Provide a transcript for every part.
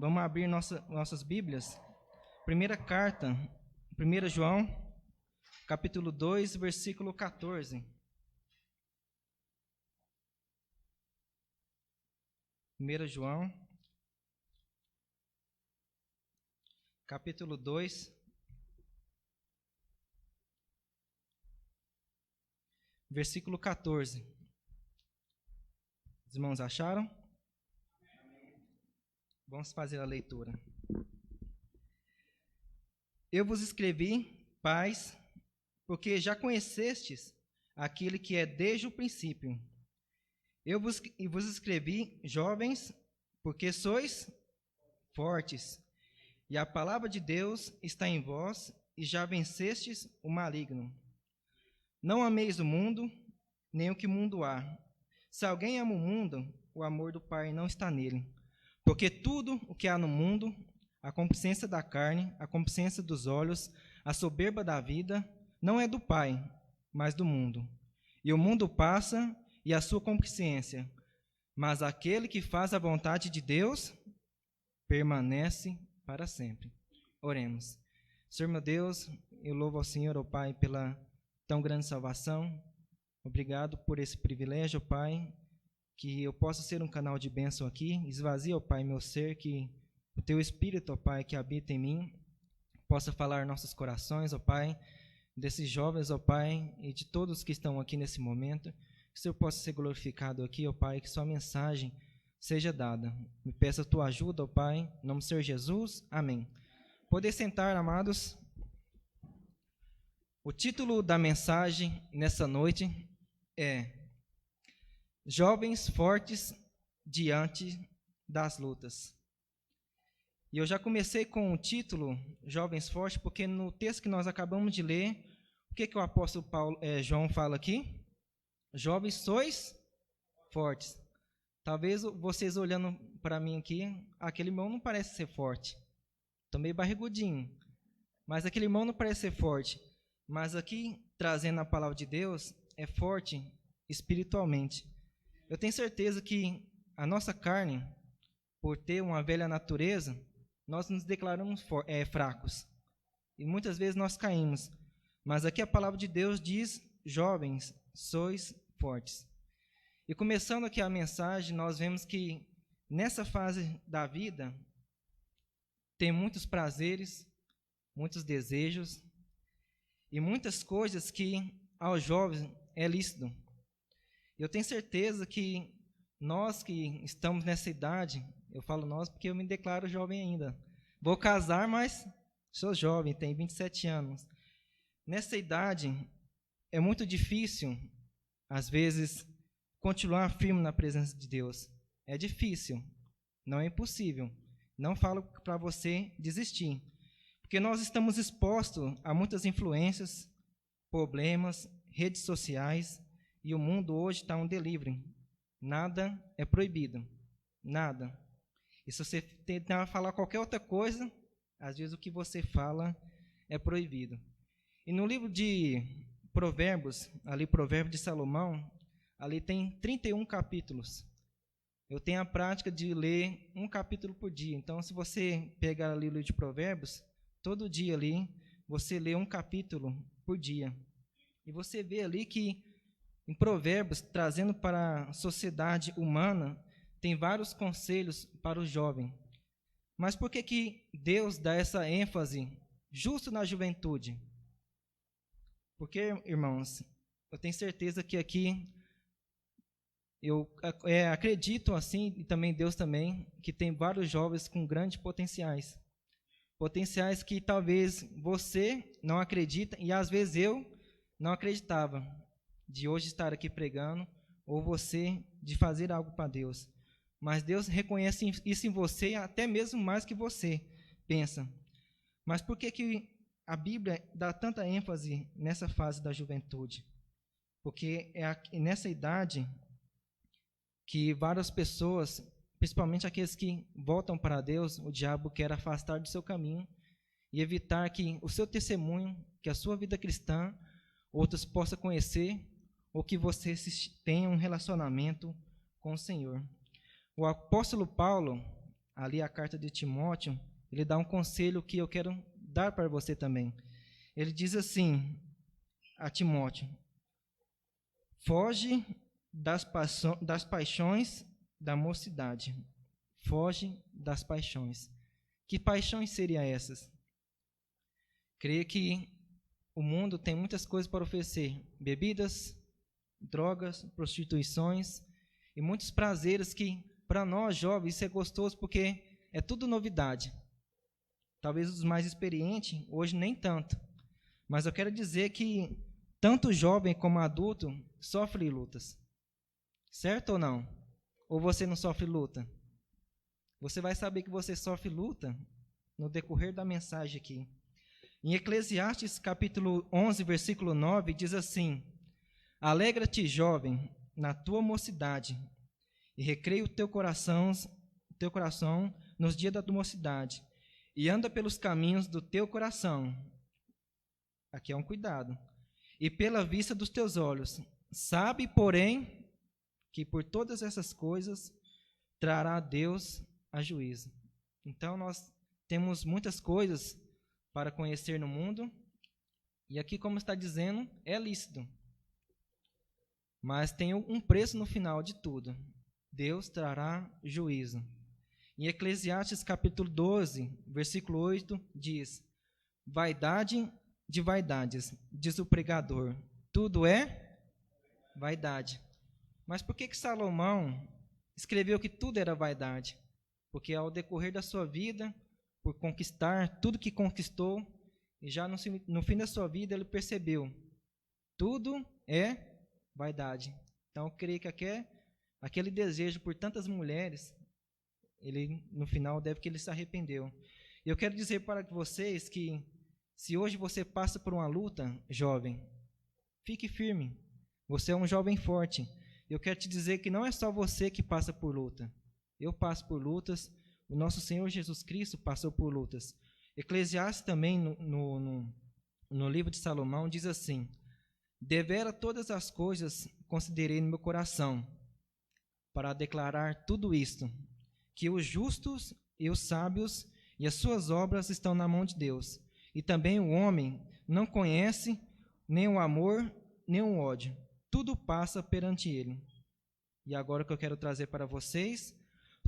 Vamos abrir nossas Bíblias. Primeira carta, 1 João, capítulo 2, versículo 14. 1 João, capítulo 2, versículo 14. Os irmãos acharam? Vamos fazer a leitura. Eu vos escrevi, pais, porque já conhecestes aquele que é desde o princípio. Eu vos escrevi, jovens, porque sois fortes, e a palavra de Deus está em vós, e já vencestes o maligno. Não ameis o mundo, nem o que o mundo há. Se alguém ama o mundo, o amor do Pai não está nele. Porque tudo o que há no mundo, a concupiscência da carne, a concupiscência dos olhos, a soberba da vida, não é do Pai, mas do mundo. E o mundo passa e a sua concupiscência, mas aquele que faz a vontade de Deus permanece para sempre. Oremos. Senhor meu Deus, eu louvo ao Senhor, ó Pai, pela tão grande salvação. Obrigado por esse privilégio, ó Pai, que eu possa ser um canal de bênção aqui. Esvazia, ó Pai, meu ser, que o Teu Espírito, ó Pai, que habita em mim, possa falar nossos corações, ó Pai, desses jovens, ó Pai, e de todos que estão aqui nesse momento. Que o Senhor possa ser glorificado aqui, ó Pai, que sua mensagem seja dada. Me peço a Tua ajuda, ó Pai, em nome do Senhor Jesus. Amém. Poder sentar, amados. O título da mensagem nessa noite é Jovens Fortes Diante das Lutas. E eu já comecei com o título Jovens Fortes, porque no texto que nós acabamos de ler, o que o apóstolo João fala aqui? Jovens sois fortes. Talvez vocês olhando para mim aqui, aquele irmão não parece ser forte. Estou meio barrigudinho. Mas aquele irmão não parece ser forte. Mas aqui, trazendo a palavra de Deus, é forte espiritualmente. Eu tenho certeza que a nossa carne, por ter uma velha natureza, nós nos declaramos fracos. E muitas vezes nós caímos. Mas aqui a palavra de Deus diz, jovens, sois fortes. E começando aqui a mensagem, nós vemos que nessa fase da vida, tem muitos prazeres, muitos desejos, e muitas coisas que aos jovens é lícito. Eu tenho certeza que nós que estamos nessa idade, eu falo nós porque eu me declaro jovem ainda. Vou casar, mas sou jovem, tenho 27 anos. Nessa idade, é muito difícil, às vezes, continuar firme na presença de Deus. É difícil, não é impossível. Não falo para você desistir. Porque nós estamos expostos a muitas influências, problemas, redes sociais, e o mundo hoje está um delivery. Nada é proibido. Nada. E se você tentar falar qualquer outra coisa, às vezes o que você fala é proibido. E no livro de Provérbios, ali Provérbio de Salomão, ali tem 31 capítulos. Eu tenho a prática de ler um capítulo por dia. Então, se você pegar ali o livro de Provérbios, todo dia ali, você lê um capítulo por dia. E você vê ali que, em Provérbios, trazendo para a sociedade humana, tem vários conselhos para o jovem. Mas por que Deus dá essa ênfase justo na juventude? Porque, irmãos, eu tenho certeza que aqui, eu acredito assim, e também Deus também, que tem vários jovens com grandes potenciais. Potenciais que talvez você não acredita, e às vezes eu não acreditava, de hoje estar aqui pregando, ou você de fazer algo para Deus. Mas Deus reconhece isso em você, até mesmo mais que você pensa. Mas por que a Bíblia dá tanta ênfase nessa fase da juventude? Porque é nessa idade que várias pessoas, principalmente aqueles que voltam para Deus, o diabo quer afastar do seu caminho e evitar que o seu testemunho, que a sua vida cristã, outros possam conhecer, ou que você tenha um relacionamento com o Senhor. O apóstolo Paulo, ali a carta de Timóteo, ele dá um conselho que eu quero dar para você também. Ele diz assim a Timóteo: foge das paixões da mocidade. Foge das paixões. Que paixões seriam essas? Creio que o mundo tem muitas coisas para oferecer: bebidas, drogas, prostituições e muitos prazeres que, para nós jovens, isso é gostoso porque é tudo novidade. Talvez os mais experientes, hoje nem tanto. Mas eu quero dizer que tanto jovem como adulto sofre lutas. Certo ou não? Ou você não sofre luta? Você vai saber que você sofre luta no decorrer da mensagem aqui. Em Eclesiastes capítulo 11, versículo 9, diz assim: alegra-te, jovem, na tua mocidade, e recreia o teu coração nos dias da tua mocidade, e anda pelos caminhos do teu coração. Aqui é um cuidado. E pela vista dos teus olhos. Sabe, porém, que por todas essas coisas trará Deus a juízo. Então, nós temos muitas coisas para conhecer no mundo, e aqui, como está dizendo, é lícito. Mas tem um preço no final de tudo. Deus trará juízo. Em Eclesiastes capítulo 12, versículo 8, diz: vaidade de vaidades, diz o pregador, tudo é vaidade. Mas por que Salomão escreveu que tudo era vaidade? Porque ao decorrer da sua vida, por conquistar tudo que conquistou, e já no fim da sua vida ele percebeu, tudo é vaidade. Então eu creio que aquele desejo por tantas mulheres, ele no final deve que ele se arrependeu. E eu quero dizer para vocês que se hoje você passa por uma luta, jovem, fique firme. Você é um jovem forte. Eu quero te dizer que não é só você que passa por luta. Eu passo por lutas. O nosso Senhor Jesus Cristo passou por lutas. Eclesiastes também, no livro de Salomão, diz assim: devera todas as coisas considerei no meu coração, para declarar tudo isto, que os justos e os sábios e as suas obras estão na mão de Deus. E também o homem não conhece nem o amor, nem o ódio. Tudo passa perante ele. E agora o que eu quero trazer para vocês: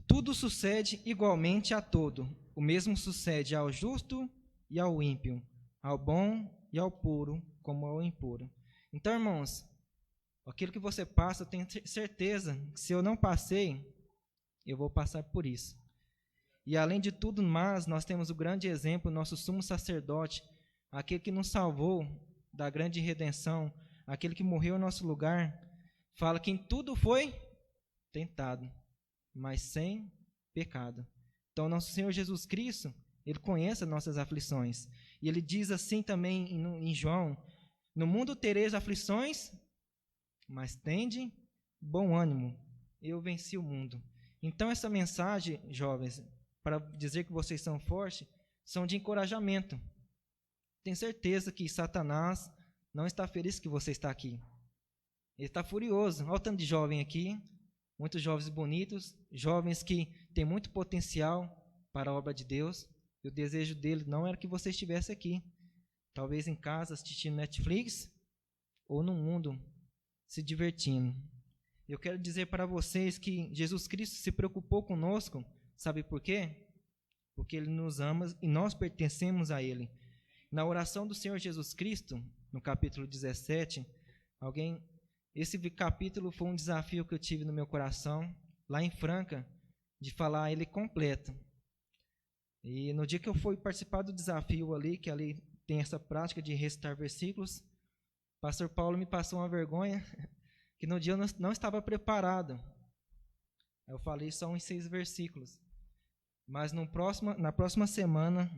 tudo sucede igualmente a todo. O mesmo sucede ao justo e ao ímpio, ao bom e ao puro, como ao impuro. Então, irmãos, aquilo que você passa, eu tenho certeza que se eu não passei, eu vou passar por isso. E além de tudo mais, nós temos o grande exemplo, nosso sumo sacerdote, aquele que nos salvou da grande redenção, aquele que morreu em nosso lugar, fala que em tudo foi tentado, mas sem pecado. Então, nosso Senhor Jesus Cristo, ele conhece as nossas aflições. E ele diz assim também em João: no mundo tereis aflições, mas tende bom ânimo, eu venci o mundo. Então, essa mensagem, jovens, para dizer que vocês são fortes, são de encorajamento. Tenho certeza que Satanás não está feliz que você está aqui. Ele está furioso. Olha o tanto de jovem aqui, muitos jovens bonitos, jovens que têm muito potencial para a obra de Deus. E o desejo dele não era que você estivesse aqui, talvez em casa assistindo Netflix ou no mundo se divertindo. Eu quero dizer para vocês que Jesus Cristo se preocupou conosco. Sabe por quê? Porque Ele nos ama e nós pertencemos a Ele. Na oração do Senhor Jesus Cristo, no capítulo 17, esse capítulo foi um desafio que eu tive no meu coração, lá em Franca, de falar ele completo. E no dia que eu fui participar do desafio ali, que ali tem essa prática de recitar versículos, o pastor Paulo me passou uma vergonha, que no dia eu não estava preparado. Eu falei só uns 6 versículos. Mas na próxima semana,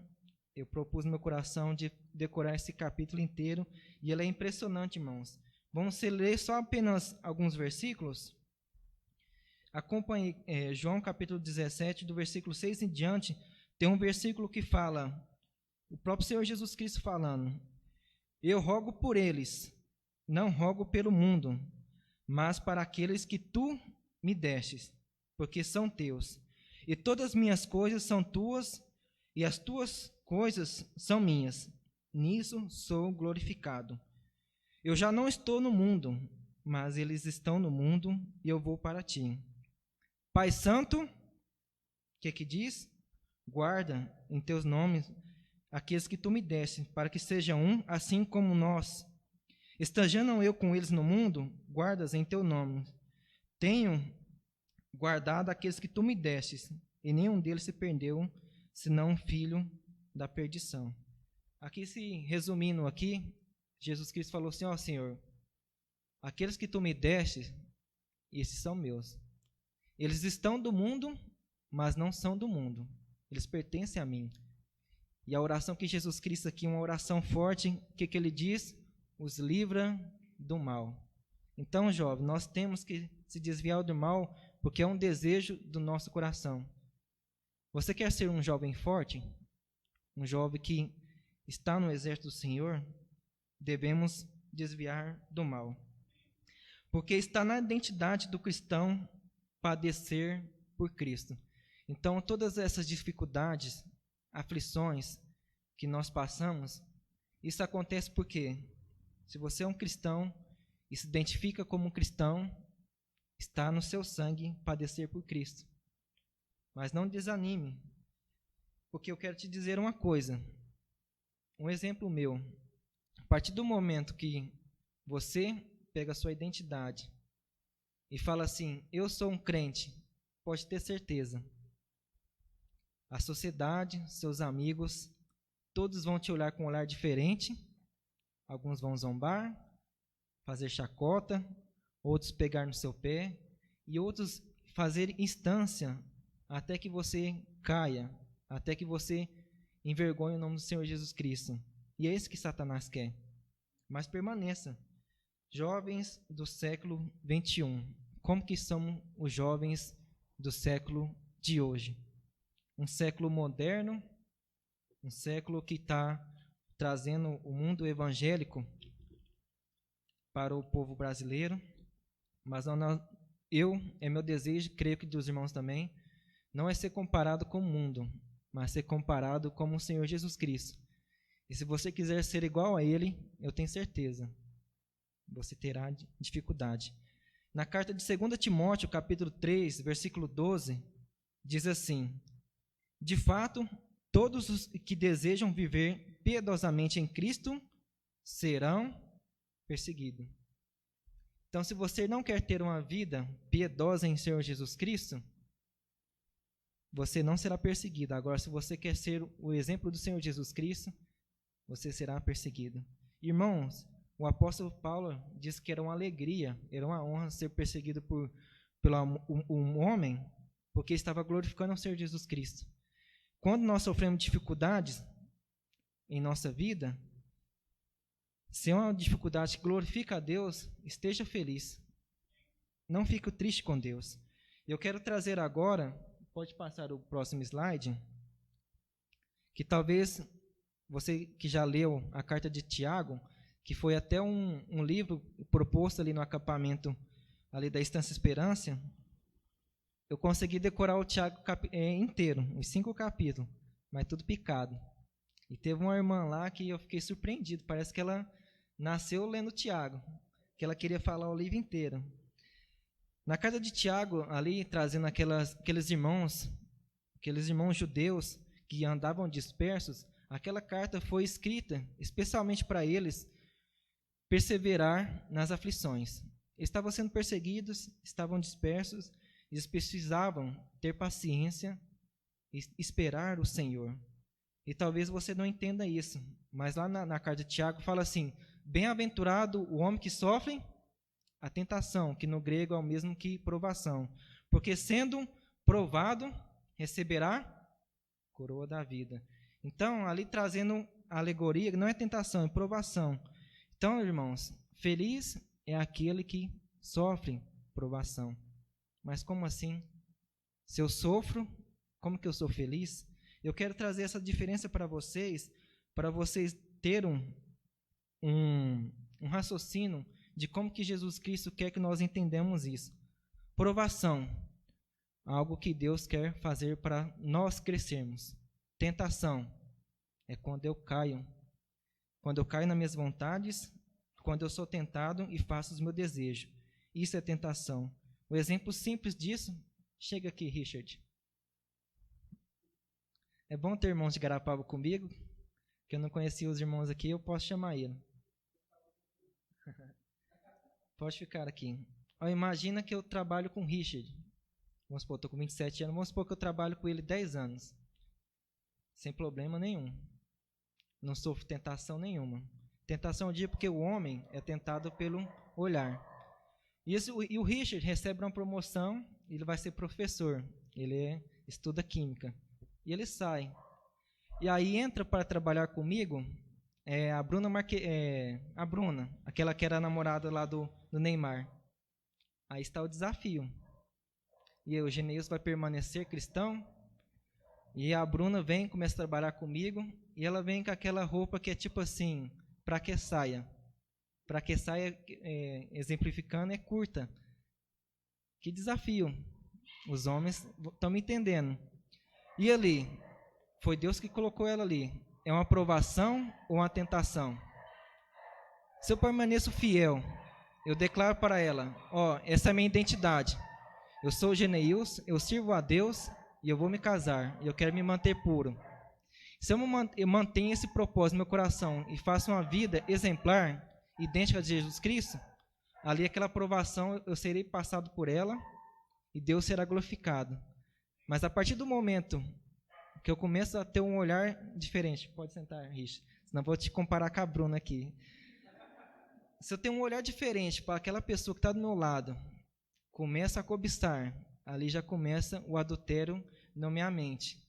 eu propus no meu coração de decorar esse capítulo inteiro, e ele é impressionante, irmãos. Vamos ler só apenas alguns versículos? Acompanhe João capítulo 17, do versículo 6 em diante, tem um versículo que fala, o próprio Senhor Jesus Cristo falando: eu rogo por eles, não rogo pelo mundo, mas para aqueles que tu me destes, porque são teus. e todas as minhas coisas são tuas, e as tuas coisas são minhas. Nisso sou glorificado. Eu já não estou no mundo, mas eles estão no mundo, e eu vou para ti. Pai Santo, o que diz? Guarda em teus nomes aqueles que tu me deste, para que sejam um, assim como nós. Estando eu com eles no mundo, guardas em teu nome. Tenho guardado aqueles que tu me destes, e nenhum deles se perdeu, senão um filho da perdição. Aqui, se resumindo aqui, Jesus Cristo falou assim: ó Senhor, aqueles que tu me destes, esses são meus. Eles estão do mundo, mas não são do mundo. Eles pertencem a mim. E a oração que Jesus Cristo aqui, uma oração forte, o que ele diz? Os livra do mal. Então, jovem, nós temos que se desviar do mal, porque é um desejo do nosso coração. Você quer ser um jovem forte? Um jovem que está no exército do Senhor? Devemos desviar do mal. Porque está na identidade do cristão padecer por Cristo. Então, todas essas dificuldades, aflições que nós passamos, isso acontece porque, se você é um cristão e se identifica como um cristão, está no seu sangue padecer por Cristo. Mas não desanime, porque eu quero te dizer uma coisa, um exemplo meu. A partir do momento que você pega a sua identidade e fala assim: eu sou um crente, pode ter certeza, a sociedade, seus amigos, todos vão te olhar com um olhar diferente. Alguns vão zombar, fazer chacota, outros pegar no seu pé, e outros fazer instância até que você caia, até que você envergonhe o nome do Senhor Jesus Cristo. E é isso que Satanás quer. Mas permaneça. Jovens do século 21, como que são os jovens do século de hoje? Um século moderno, um século que está trazendo o mundo evangélico para o povo brasileiro, mas é meu desejo, creio que dos irmãos também, não é ser comparado com o mundo, mas ser comparado com o Senhor Jesus Cristo. E se você quiser ser igual a Ele, eu tenho certeza, você terá dificuldade. Na carta de 2 Timóteo, capítulo 3, versículo 12, diz assim: de fato, todos os que desejam viver piedosamente em Cristo serão perseguidos. Então, se você não quer ter uma vida piedosa em Senhor Jesus Cristo, você não será perseguido. Agora, se você quer ser o exemplo do Senhor Jesus Cristo, você será perseguido. Irmãos, o apóstolo Paulo disse que era uma alegria, era uma honra ser perseguido por um homem, porque estava glorificando o Senhor Jesus Cristo. Quando nós sofremos dificuldades em nossa vida, se é uma dificuldade que glorifica a Deus, esteja feliz. Não fique triste com Deus. Eu quero trazer agora, pode passar o próximo slide, que talvez você que já leu a carta de Tiago, que foi até um livro proposto ali no acampamento ali da Estância Esperança, eu consegui decorar o Tiago inteiro, os 5 capítulos, mas tudo picado. E teve uma irmã lá que eu fiquei surpreendido, parece que ela nasceu lendo Tiago, que ela queria falar o livro inteiro. Na carta de Tiago, ali, trazendo aqueles irmãos judeus que andavam dispersos, aquela carta foi escrita especialmente para eles perseverar nas aflições. Eles estavam sendo perseguidos, estavam dispersos, eles precisavam ter paciência e esperar o Senhor. E talvez você não entenda isso, mas lá na carta de Tiago fala assim: bem-aventurado o homem que sofre a tentação, que no grego é o mesmo que provação, porque sendo provado, receberá coroa da vida. Então, ali trazendo a alegoria, não é tentação, é provação. Então, irmãos, feliz é aquele que sofre provação. Mas como assim? Se eu sofro, como que eu sou feliz? Eu quero trazer essa diferença para vocês terem um raciocínio de como que Jesus Cristo quer que nós entendamos isso. Provação. algo que Deus quer fazer para nós crescermos. Tentação é quando eu caio nas minhas vontades, quando eu sou tentado e faço os meus desejos. Isso é tentação. O exemplo simples disso, chega aqui, Richard. É bom ter irmãos de Garapava comigo, que eu não conhecia os irmãos aqui, eu posso chamar ele. Pode ficar aqui. Imagina que eu trabalho com o Richard. Vamos supor, estou com 27 anos, vamos supor que eu trabalho com ele 10 anos. Sem problema nenhum. Não sofro tentação nenhuma. Tentação eu digo porque o homem é tentado pelo olhar. E o Richard recebe uma promoção, ele vai ser professor. Ele estuda química. E ele sai. E aí entra para trabalhar comigo a Bruna, aquela que era a namorada lá do Neymar. Aí está o desafio. E o Geneilson vai permanecer cristão. E a Bruna vem, começa a trabalhar comigo. E ela vem com aquela roupa que é tipo assim, para que saia. Para que saia, exemplificando, é curta. Que desafio. Os homens estão me entendendo. E ali, foi Deus que colocou ela ali. É uma aprovação ou uma tentação? Se eu permaneço fiel, eu declaro para ela, essa é a minha identidade. Eu sou o Geneilson, eu sirvo a Deus e eu vou me casar. E eu quero me manter puro. Se eu mantenho esse propósito no meu coração e faço uma vida exemplar, idêntica a Jesus Cristo, ali aquela aprovação eu serei passado por ela e Deus será glorificado. Mas a partir do momento que eu começo a ter um olhar diferente, pode sentar, Richard, senão eu vou te comparar com a Bruna aqui. Se eu tenho um olhar diferente para aquela pessoa que está do meu lado, começa a cobiçar, ali já começa o adultério na minha mente.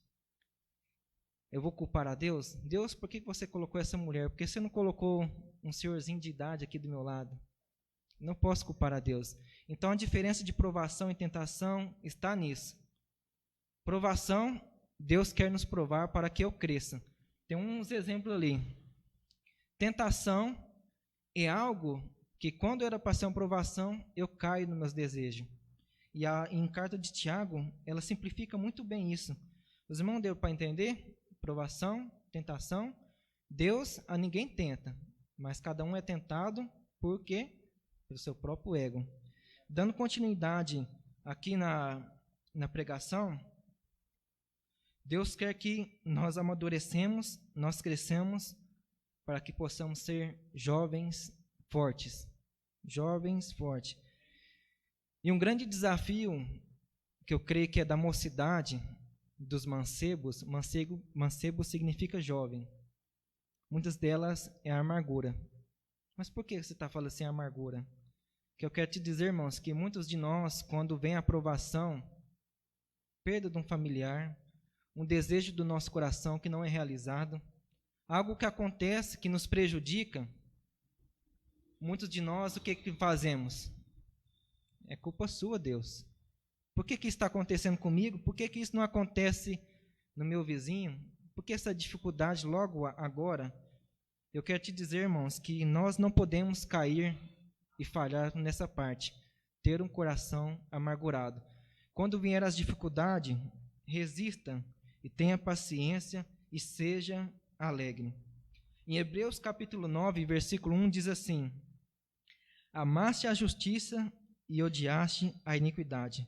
Eu vou culpar a Deus? Deus, por que você colocou essa mulher? Por que você não colocou um senhorzinho de idade aqui do meu lado? Não posso culpar a Deus. Então a diferença de provação e tentação está nisso. Provação, Deus quer nos provar para que eu cresça. Tem uns exemplos ali. Tentação é algo que quando eu era para ser uma provação, eu caio nos meus desejos. E em carta de Tiago, ela simplifica muito bem isso. Os irmãos deu para entender? Provação, tentação. Deus a ninguém tenta, mas cada um é tentado por quê? Pelo seu próprio ego. Dando continuidade aqui na pregação, Deus quer que nós amadurecemos, nós crescemos, para que possamos ser jovens fortes. Jovens fortes. E um grande desafio, que eu creio que é da mocidade, dos mancebos, mancebo significa jovem. Muitas delas é a amargura. Mas por que você está falando assim, amargura? Que eu quero te dizer, irmãos, que muitos de nós, quando vem a aprovação, perda de um familiar, um desejo do nosso coração que não é realizado, algo que acontece, que nos prejudica, muitos de nós, o que fazemos? É culpa sua, Deus. Por que isso está acontecendo comigo? Por que isso não acontece no meu vizinho? Por que essa dificuldade logo agora? Eu quero te dizer, irmãos, que nós não podemos cair e falhar nessa parte. Ter um coração amargurado. Quando vier as dificuldades, resista e tenha paciência e seja alegre. Em Hebreus capítulo 9, versículo 1 diz assim: amaste a justiça e odiaste a iniquidade.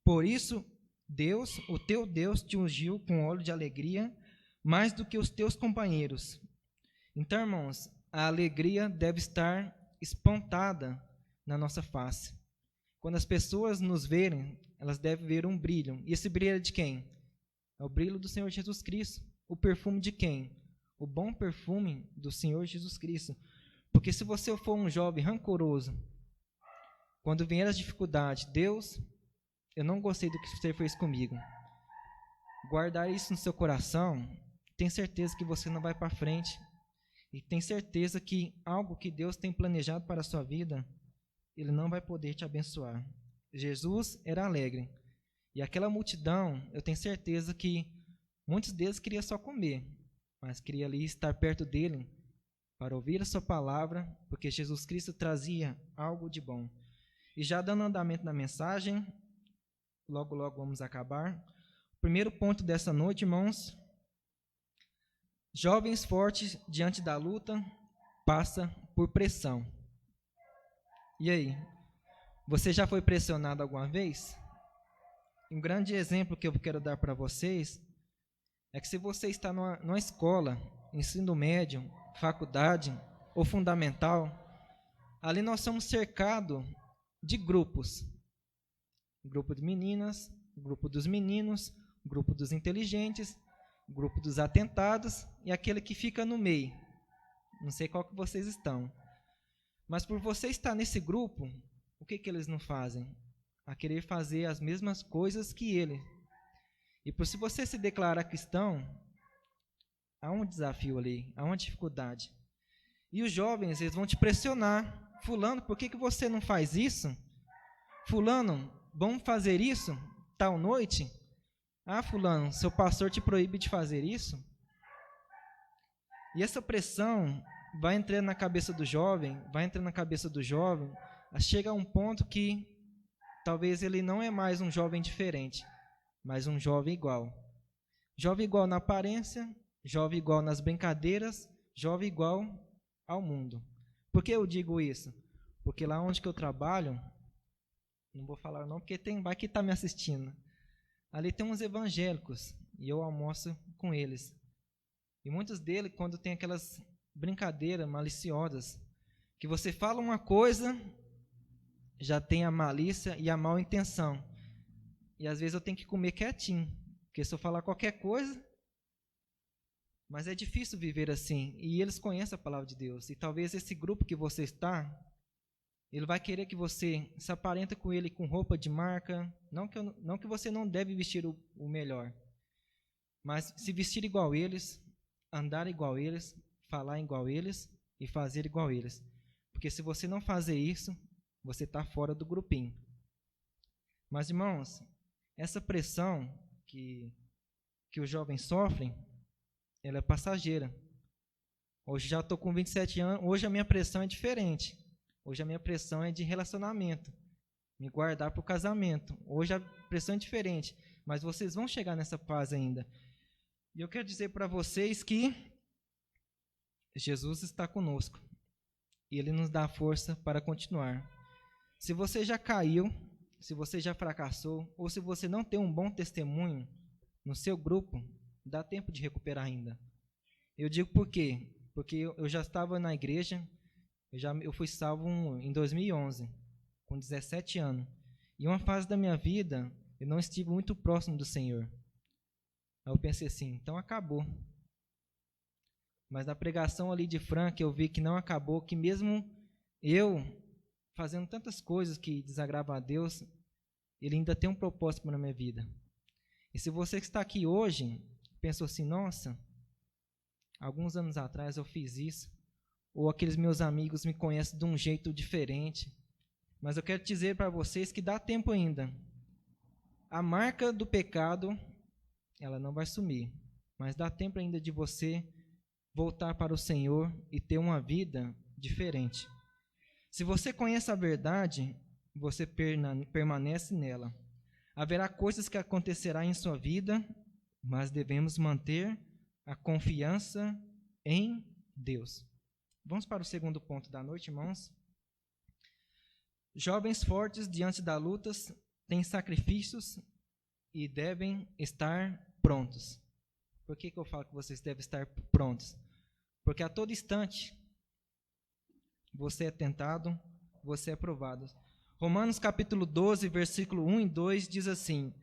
Por isso, Deus, o teu Deus, te ungiu com óleo de alegria, mais do que os teus companheiros. Então, irmãos, a alegria deve estar espantada na nossa face. Quando as pessoas nos verem, elas devem ver um brilho. E esse brilho é de quem? É o brilho do Senhor Jesus Cristo. O perfume de quem? O bom perfume do Senhor Jesus Cristo. Porque se você for um jovem rancoroso, quando vier as dificuldades, Deus, eu não gostei do que você fez comigo. Guardar isso no seu coração, tem certeza que você não vai para frente. E tem certeza que algo que Deus tem planejado para a sua vida, Ele não vai poder te abençoar. Jesus era alegre. E aquela multidão, eu tenho certeza que muitos deles queriam só comer, mas queria ali estar perto dele para ouvir a sua palavra, porque Jesus Cristo trazia algo de bom. E já dando andamento na mensagem, logo, logo vamos acabar. O primeiro ponto dessa noite, irmãos: jovens fortes diante da luta passa por pressão. E aí, você já foi pressionado alguma vez? Um grande exemplo que eu quero dar para vocês é que se você está numa escola, ensino médio, faculdade ou fundamental, ali nós somos cercados de grupos. Grupo de meninas, grupo dos meninos, grupo dos inteligentes, grupo dos atentados e aquele que fica no meio. Não sei qual que vocês estão. Mas por você estar nesse grupo, o que eles não fazem? A querer fazer as mesmas coisas que ele. E por se você se declarar cristão, há um desafio ali, há uma dificuldade. E os jovens, eles vão te pressionar. Fulano, por que você não faz isso? Fulano, vamos fazer isso tal noite? Ah, fulano, seu pastor te proíbe de fazer isso? E essa pressão vai entrando na cabeça do jovem, chega a um ponto que talvez ele não é mais um jovem diferente, mas um jovem igual. Jovem igual na aparência, jovem igual nas brincadeiras, jovem igual ao mundo. Por que eu digo isso? Porque lá onde que eu trabalho, não vou falar não, porque vai que está me assistindo. Ali tem uns evangélicos, e eu almoço com eles. E muitos deles, quando tem aquelas brincadeiras maliciosas, que você fala uma coisa, já tem a malícia e a mal intenção. E às vezes eu tenho que comer quietinho, porque se eu falar qualquer coisa, mas é difícil viver assim. E eles conhecem a palavra de Deus. E talvez esse grupo que você está, ele vai querer que você se aparenta com ele com roupa de marca. Não que você não deve vestir o melhor, mas se vestir igual eles, andar igual eles, falar igual eles e fazer igual eles. Porque se você não fazer isso, você está fora do grupinho. Mas, irmãos, essa pressão que os jovens sofrem, ela é passageira. Hoje já estou com 27 anos, hoje a minha pressão é diferente. Hoje a minha pressão é de relacionamento, me guardar para o casamento. Hoje a pressão é diferente, mas vocês vão chegar nessa fase ainda. E eu quero dizer para vocês que Jesus está conosco e Ele nos dá força para continuar. Se você já caiu, se você já fracassou, ou se você não tem um bom testemunho no seu grupo, dá tempo de recuperar ainda. Eu digo por quê? Porque eu já estava na igreja, eu fui salvo em 2011, com 17 anos. E uma fase da minha vida, eu não estive muito próximo do Senhor. Aí eu pensei assim, então acabou. Mas na pregação ali de Franca, eu vi que não acabou, que mesmo eu fazendo tantas coisas que desagravam a Deus, Ele ainda tem um propósito na minha vida. E se você que está aqui hoje, pensou assim, nossa, alguns anos atrás eu fiz isso, ou aqueles meus amigos me conhecem de um jeito diferente, mas eu quero dizer para vocês que dá tempo ainda. A marca do pecado, ela não vai sumir, mas dá tempo ainda de você voltar para o Senhor e ter uma vida diferente. Se você conhece a verdade, você permanece nela. Haverá coisas que acontecerão em sua vida, mas devemos manter a confiança em Deus. Vamos para o segundo ponto da noite, irmãos. Jovens fortes diante das lutas têm sacrifícios e devem estar prontos. Por que eu falo que vocês devem estar prontos? Porque a todo instante você é tentado, você é provado. Romanos capítulo 12, versículo 1 e 2 diz assim: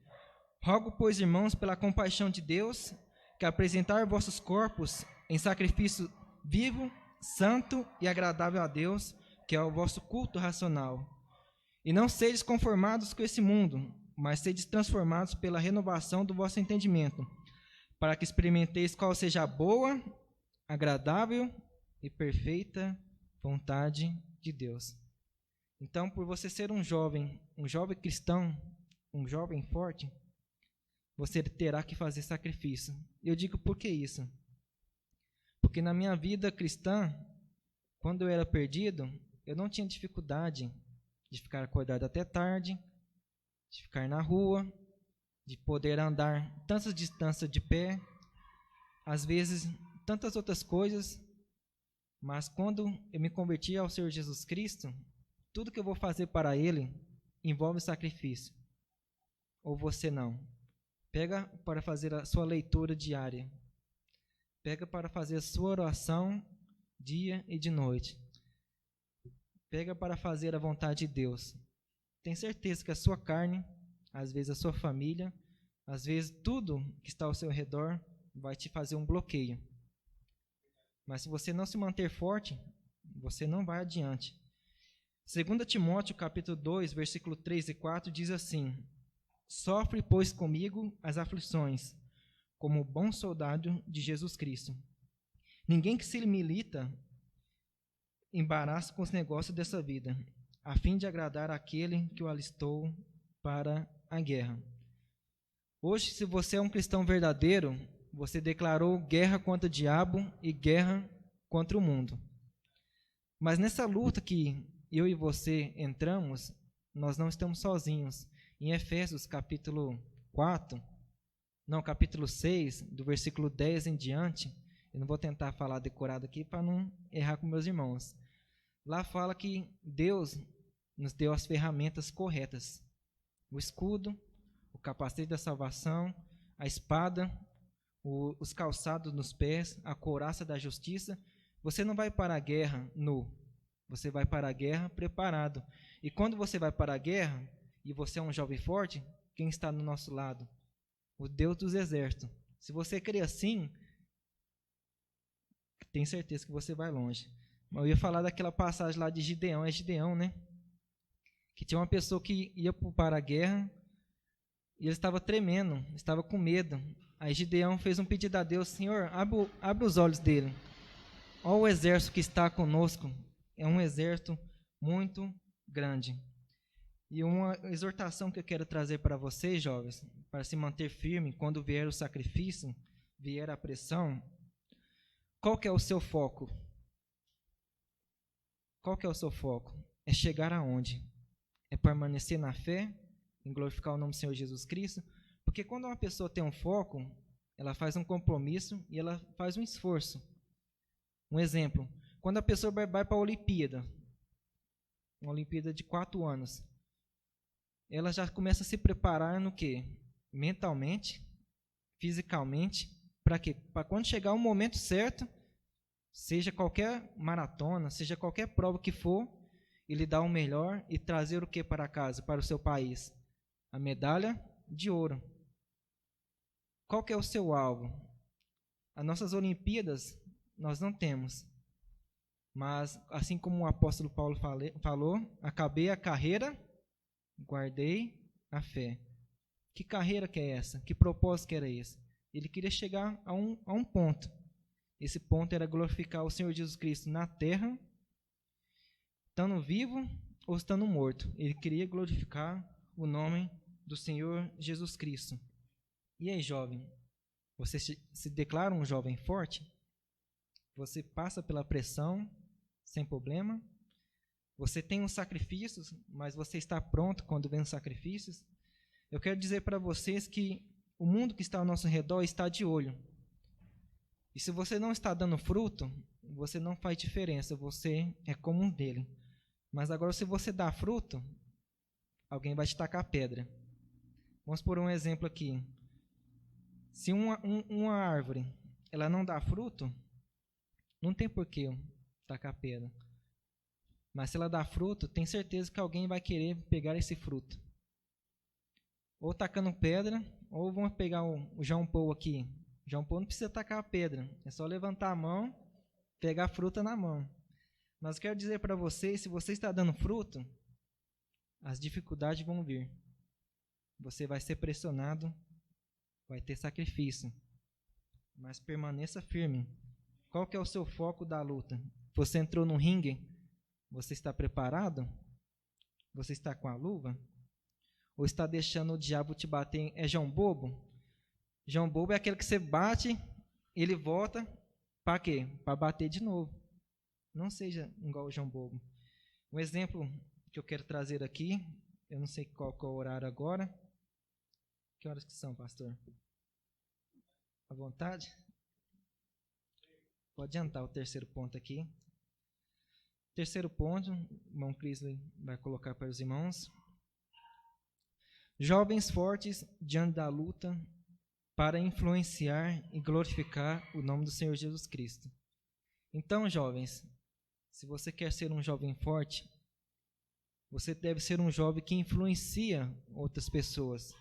Rogo, pois, irmãos, pela compaixão de Deus, que apresentar vossos corpos em sacrifício vivo, santo e agradável a Deus, que é o vosso culto racional. E não sedes conformados com esse mundo, mas sedes transformados pela renovação do vosso entendimento, para que experimenteis qual seja a boa, agradável e perfeita vontade de Deus. Então, por você ser um jovem cristão, um jovem forte, você terá que fazer sacrifício. Eu digo por que isso? Porque na minha vida cristã, quando eu era perdido, eu não tinha dificuldade de ficar acordado até tarde, de ficar na rua, de poder andar tantas distâncias de pé, às vezes tantas outras coisas, mas quando eu me converti ao Senhor Jesus Cristo, tudo que eu vou fazer para Ele envolve sacrifício. Ou você não. Pega para fazer a sua leitura diária. Pega para fazer a sua oração dia e de noite. Pega para fazer a vontade de Deus. Tem certeza que a sua carne, às vezes a sua família, às vezes tudo que está ao seu redor vai te fazer um bloqueio. Mas se você não se manter forte, você não vai adiante. 2 Timóteo, capítulo 2, versículo 3 e 4, diz assim: Sofre, pois, comigo as aflições, como bom soldado de Jesus Cristo. Ninguém que se milita embaraça com os negócios dessa vida, a fim de agradar aquele que o alistou para a guerra. Hoje, se você é um cristão verdadeiro, você declarou guerra contra o diabo e guerra contra o mundo. Mas nessa luta que eu e você entramos, nós não estamos sozinhos. Em Efésios capítulo 6, do versículo 10 em diante, eu não vou tentar falar decorado aqui para não errar com meus irmãos. Lá fala que Deus nos deu as ferramentas corretas. O escudo, o capacete da salvação, a espada, os calçados nos pés, a couraça da justiça. Você não vai para a guerra nu, você vai para a guerra preparado. E quando você vai para a guerra, e você é um jovem forte, quem está do nosso lado? O Deus dos exércitos. Se você crê assim, tem certeza que você vai longe. Eu ia falar daquela passagem lá de Gideão, é Gideão, né? Que tinha uma pessoa que ia para a guerra e ele estava tremendo, estava com medo. Aí Gideão fez um pedido a Deus: Senhor, abre os olhos dele. Olha o exército que está conosco. É um exército muito grande. E uma exortação que eu quero trazer para vocês, jovens, para se manter firme quando vier o sacrifício, vier a pressão. Qual que é o seu foco? Qual que é o seu foco? É chegar aonde? É permanecer na fé, em glorificar o nome do Senhor Jesus Cristo? Porque quando uma pessoa tem um foco, ela faz um compromisso e ela faz um esforço. Um exemplo, quando a pessoa vai para a Olimpíada, uma Olimpíada de 4 anos, ela já começa a se preparar no quê? Mentalmente, fisicamente, para quê? Para quando chegar o momento certo, seja qualquer maratona, seja qualquer prova que for, ele dar o melhor e trazer o que para casa, para o seu país? A medalha de ouro. Qual que é o seu alvo? As nossas Olimpíadas, nós não temos. Mas, assim como o apóstolo Paulo falou, acabei a carreira, guardei a fé. Que carreira que é essa? Que propósito que era esse? Ele queria chegar a um ponto. Esse ponto era glorificar o Senhor Jesus Cristo na terra, estando vivo ou estando morto. Ele queria glorificar o nome do Senhor Jesus Cristo. E aí, jovem? Você se declara um jovem forte? Você passa pela pressão sem problema? Você tem os sacrifícios, mas você está pronto quando vem os sacrifícios? Eu quero dizer para vocês que o mundo que está ao nosso redor está de olho. E se você não está dando fruto, você não faz diferença, você é como um dele. Mas agora, se você dá fruto, alguém vai te tacar pedra. Vamos por um exemplo aqui. Se uma árvore ela não dá fruto, não tem por que tacar pedra. Mas se ela dá fruto, tem certeza que alguém vai querer pegar esse fruto. Ou tacando pedra, ou vamos pegar o João Paulo aqui. O João Paulo não precisa tacar a pedra, é só levantar a mão, pegar a fruta na mão. Mas quero dizer para vocês, se você está dando fruto, as dificuldades vão vir. Você vai ser pressionado, vai ter sacrifício. Mas permaneça firme. Qual que é o seu foco da luta? Você entrou no ringue? Você está preparado? Você está com a luva? Ou está deixando o diabo te bater? É João Bobo? João Bobo é aquele que você bate, ele volta, para quê? Para bater de novo. Não seja igual o João Bobo. Um exemplo que eu quero trazer aqui Eu não sei qual que é o horário agora. Que horas que são, pastor? À vontade? Pode adiantar o terceiro ponto aqui. Terceiro ponto, o irmão Crisley vai colocar para os irmãos. Jovens fortes diante da luta para influenciar e glorificar o nome do Senhor Jesus Cristo. Então, jovens, se você quer ser um jovem forte, você deve ser um jovem que influencia outras pessoas.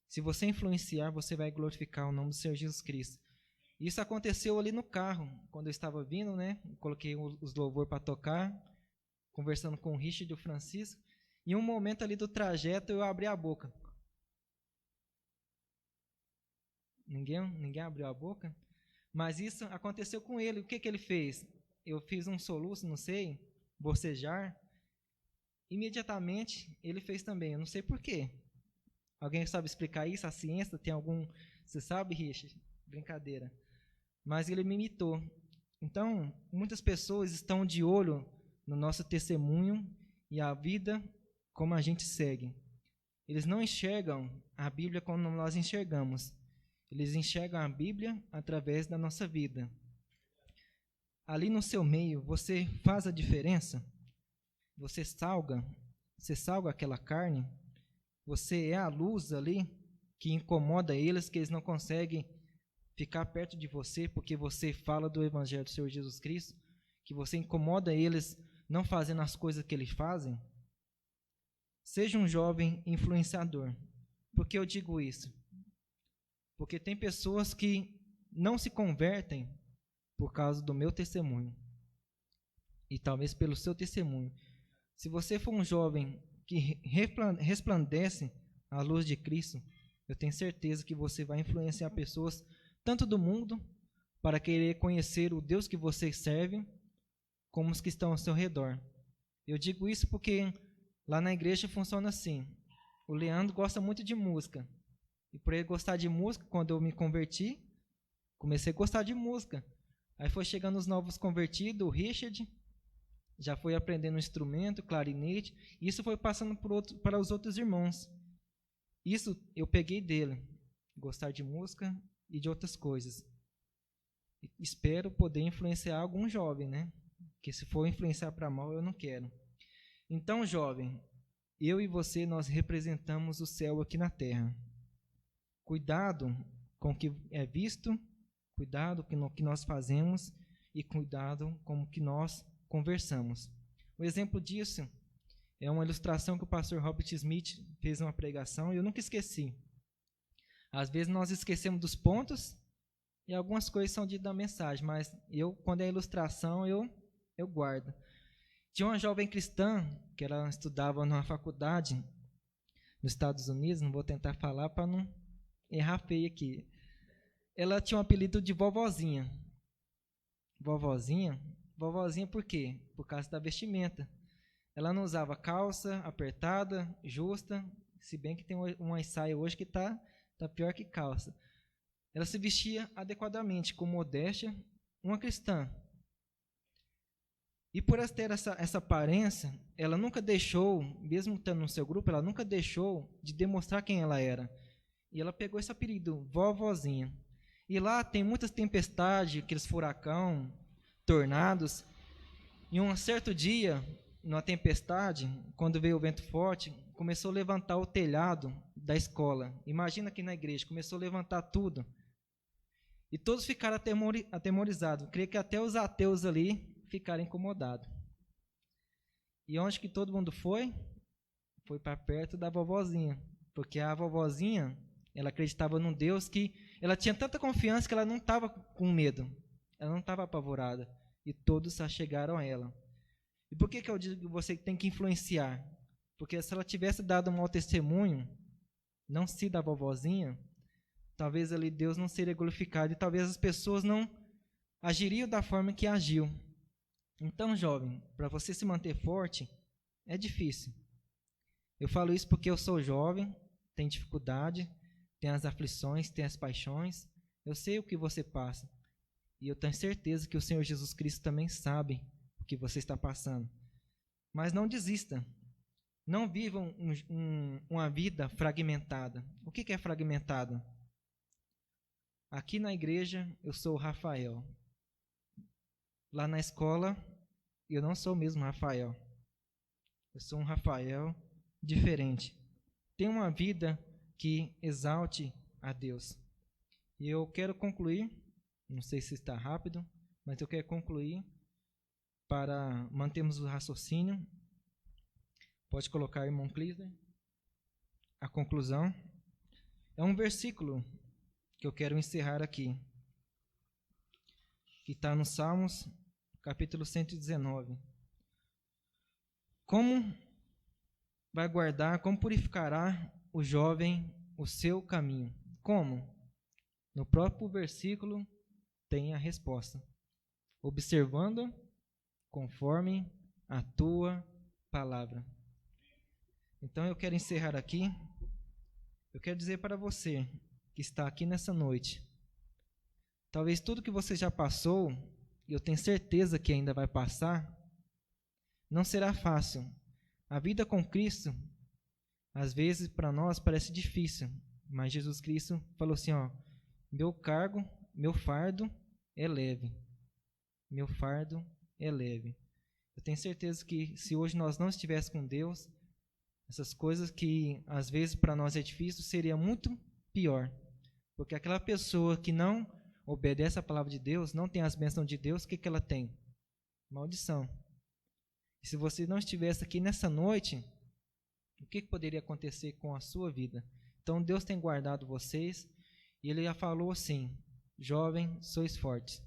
Se você influenciar, você vai glorificar o nome do Senhor Jesus Cristo. Isso aconteceu ali no carro, quando eu estava vindo, né? Coloquei os louvor para tocar, conversando com o Richard e o Francisco. Em um momento ali do trajeto, eu abri a boca. Ninguém abriu a boca? Mas isso aconteceu com ele. O que ele fez? Eu fiz um soluço, não sei, bocejar. Imediatamente, ele fez também. Eu não sei por quê. Alguém sabe explicar isso? A ciência tem algum... Você sabe, Richard? Brincadeira. Mas ele me imitou. Então, muitas pessoas estão de olho no nosso testemunho e a vida como a gente segue. Eles não enxergam a Bíblia como nós enxergamos. Eles enxergam a Bíblia através da nossa vida. Ali no seu meio, você faz a diferença? Você salga aquela carne? Você é a luz ali que incomoda eles, que eles não conseguem ficar perto de você porque você fala do Evangelho do Senhor Jesus Cristo, que você incomoda eles não fazendo as coisas que eles fazem? Seja um jovem influenciador. Por que eu digo isso? Porque tem pessoas que não se convertem por causa do meu testemunho. E talvez pelo seu testemunho. Se você for um jovem que resplandece a luz de Cristo, eu tenho certeza que você vai influenciar pessoas, tanto do mundo, para querer conhecer o Deus que você serve, como os que estão ao seu redor. Eu digo isso porque lá na igreja funciona assim. O Leandro gosta muito de música. E por ele gostar de música, quando eu me converti, comecei a gostar de música. Aí foi chegando os novos convertidos, o Richard, já foi aprendendo um instrumento, clarinete, e isso foi passando para os outros irmãos. Isso eu peguei dele, gostar de música e de outras coisas. E espero poder influenciar algum jovem, né? Porque se for influenciar para mal, eu não quero. Então, jovem, eu e você, nós representamos o céu aqui na terra. Cuidado com o que é visto, cuidado com o que nós fazemos e cuidado com o que nós conversamos. O exemplo disso é uma ilustração que o pastor Robert Smith fez uma pregação e eu nunca esqueci. Às vezes nós esquecemos dos pontos e algumas coisas são ditas na mensagem, mas quando é ilustração, eu guardo. Tinha uma jovem cristã que ela estudava numa faculdade nos Estados Unidos, não vou tentar falar para não errar feio aqui. Ela tinha um apelido de vovozinha. Vovozinha por quê? Por causa da vestimenta. Ela não usava calça apertada, justa, se bem que tem uma saia hoje que tá pior que calça. Ela se vestia adequadamente, com modéstia, uma cristã. E por ter essa aparência, ela nunca deixou, mesmo estando no seu grupo, ela nunca deixou de demonstrar quem ela era. E ela pegou esse apelido, vovozinha. E lá tem muitas tempestades, aqueles furacão, tornados. E um certo dia, numa tempestade, quando veio o vento forte, começou a levantar o telhado da escola. Imagina aqui na igreja, começou a levantar tudo. E todos ficaram atemorizados. Creio que até os ateus ali ficaram incomodados. E onde que todo mundo foi? Foi para perto da vovozinha. Porque a vovozinha, ela acreditava num Deus que... Ela tinha tanta confiança que ela não estava com medo. Ela não estava apavorada. E todos se achegaram a ela. E por que eu digo que você tem que influenciar? Porque se ela tivesse dado um mau testemunho, não se da vovozinha, talvez ali Deus não seria glorificado e talvez as pessoas não agiriam da forma que agiu. Então, jovem, para você se manter forte, é difícil. Eu falo isso porque eu sou jovem, tenho dificuldade, tenho as aflições, tenho as paixões. Eu sei o que você passa. E eu tenho certeza que o Senhor Jesus Cristo também sabe o que você está passando. Mas não desista. Não vivam uma vida fragmentada. O que é fragmentado? Aqui na igreja eu sou o Rafael. Lá na escola eu não sou o mesmo Rafael. Eu sou um Rafael diferente. Tenho uma vida que exalte a Deus. E eu quero concluir, não sei se está rápido, mas eu quero concluir para mantermos o raciocínio. Pode colocar, irmão Clisner, a conclusão. É um versículo que eu quero encerrar aqui, que está no Salmos, capítulo 119. Como vai guardar, como purificará o jovem o seu caminho? Como? No próprio versículo tem a resposta. Observando conforme a tua palavra. Então eu quero encerrar aqui. Eu quero dizer para você que está aqui nessa noite, talvez tudo que você já passou, e eu tenho certeza que ainda vai passar, não será fácil. A vida com Cristo, às vezes para nós parece difícil, mas Jesus Cristo falou assim, meu fardo é leve. Meu fardo é leve. Eu tenho certeza que se hoje nós não estivéssemos com Deus, essas coisas que às vezes para nós é difícil, seria muito pior. Porque aquela pessoa que não obedece à palavra de Deus, não tem as bênçãos de Deus, o que ela tem? Maldição. E se você não estivesse aqui nessa noite, o que poderia acontecer com a sua vida? Então Deus tem guardado vocês, e Ele já falou assim, jovem, sois fortes.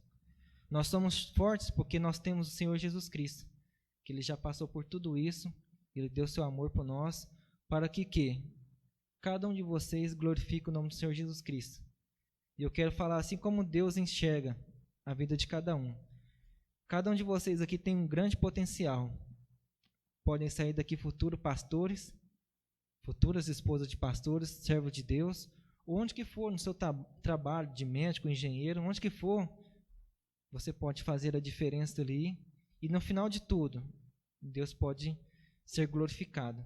Nós somos fortes porque nós temos o Senhor Jesus Cristo, que Ele já passou por tudo isso, Ele deu seu amor por nós, para que cada um de vocês glorifique o nome do Senhor Jesus Cristo. E eu quero falar assim como Deus enxerga a vida de cada um. Cada um de vocês aqui tem um grande potencial. Podem sair daqui futuros pastores, futuras esposas de pastores, servos de Deus, onde que for no seu trabalho de médico, engenheiro, onde que for, você pode fazer a diferença ali. E no final de tudo, Deus pode ser glorificado.